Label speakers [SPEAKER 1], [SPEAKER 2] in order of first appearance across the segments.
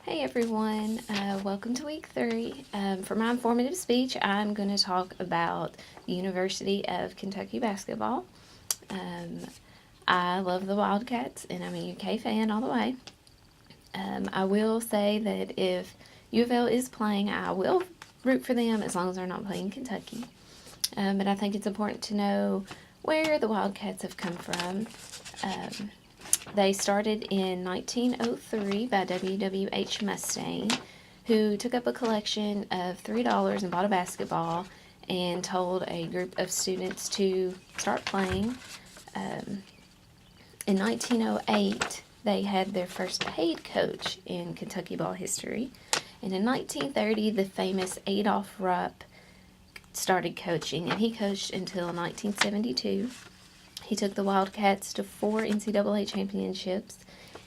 [SPEAKER 1] Hey everyone, welcome to week 3. For my informative speech, I'm going to talk about the University of Kentucky basketball. Um, I love the Wildcats and I'm a UK fan all the way. I will say that if U of L is playing, I will root for them as long as they're not playing Kentucky. But I think it's important to know where the Wildcats have come from. They started in 1903 by W.W.H. Mustaine, who took up a collection of $3 and bought a basketball and told a group of students to start playing. In 1908, they had their first paid coach in Kentucky ball history. And in 1930, the famous Adolph Rupp started coaching, and he coached until 1972. He took the Wildcats to 4 NCAA championships,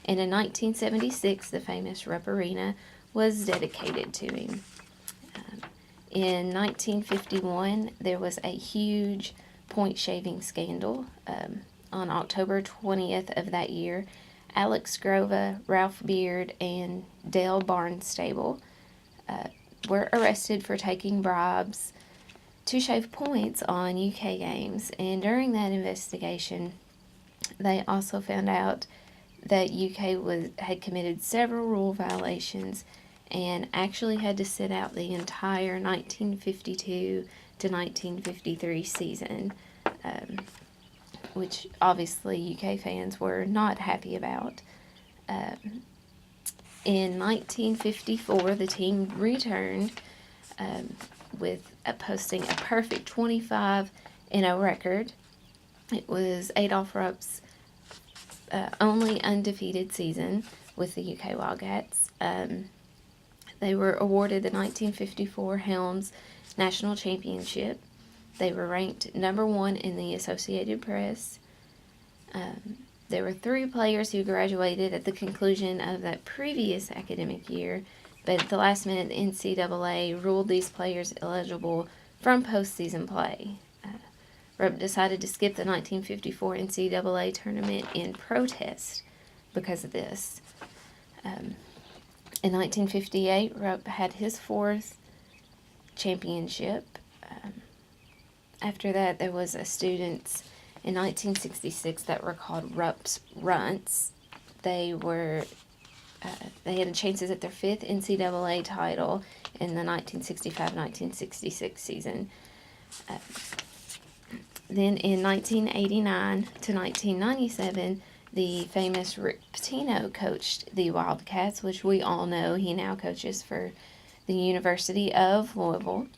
[SPEAKER 1] and in 1976, the famous Rupp Arena was dedicated to him. In 1951, there was a huge point shaving scandal. On October 20th of that year, Alex Grova, Ralph Beard, and Dale Barnstable were arrested for taking bribes to shave points on UK games. And during that investigation, they also found out that UK had committed several rule violations and actually had to sit out the entire 1952 to 1953 season, which obviously UK fans were not happy about. In 1954, the team returned with posting a perfect 25-0 record. It was Adolph Rupp's only undefeated season with the UK Wildcats. They were awarded the 1954 Helms National Championship. They were ranked number 1 in the Associated Press. There were 3 players who graduated at the conclusion of that previous academic year, but at the last minute, the NCAA ruled these players eligible from postseason play. Rupp decided to skip the 1954 NCAA tournament in protest because of this. In 1958, Rupp had his 4th championship. After that, there was a students in 1966 that were called Rupp's Runts. They had chances at their 5th NCAA title in the 1965-1966 season. Then in 1989 to 1997, the famous Rick Pitino coached the Wildcats, which we all know he now coaches for the University of Louisville.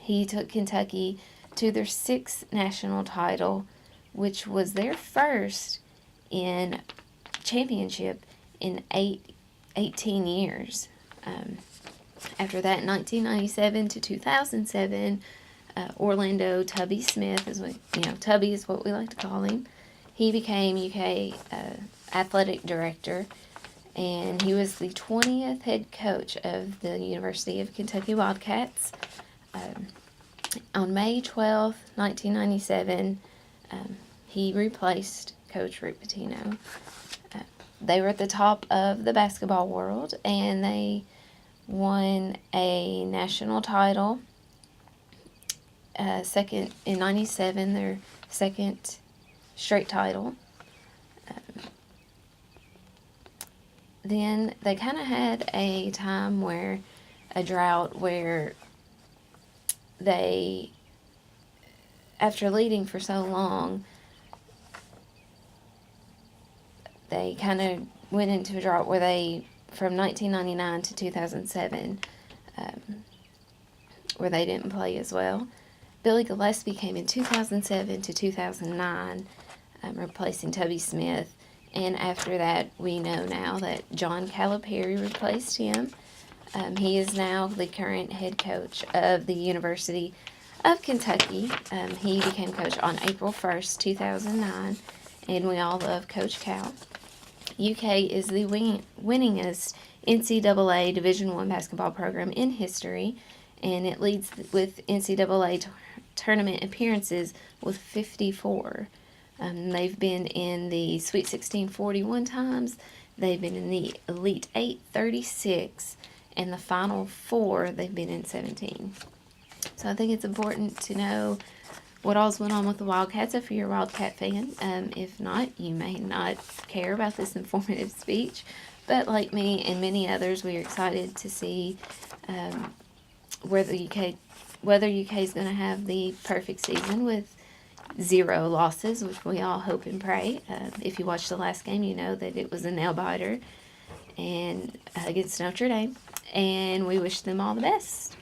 [SPEAKER 1] He took Kentucky to their 6th national title, which was their first in championship in 18 years. After that, 1997 to 2007, Orlando Tubby Smith Tubby is what we like to call him. He became UK athletic director, and he was the 20th head coach of the University of Kentucky Wildcats. On May 12th, 1997, he replaced Coach Rick Pitino. They were at the top of the basketball world, and they won a national title. Second in 97, their second straight title. Then they kind of had a time where a drought where they, after leading for so long, they kind of went into a drought where they, from 1999 to 2007, where they didn't play as well. Billy Gillispie came in 2007 to 2009, replacing Tubby Smith. And after that, we know now that John Calipari replaced him. He is now the current head coach of the University of Kentucky. He became coach on April 1st, 2009, and we all love Coach Cal. UK is the winningest NCAA Division I basketball program in history, and it leads with NCAA tournament appearances with 54. They've been in the Sweet 16 41 times. They've been in the Elite Eight 36, and the Final Four they've been in 17. So I think it's important to know what all's went on with the Wildcats if you're a Wildcat fan. If not, you may not care about this informative speech. But like me and many others, we are excited to see whether UK is going to have the perfect season with 0 losses, which we all hope and pray. If you watched the last game, you know that it was a nail biter and against Notre Dame, and we wish them all the best.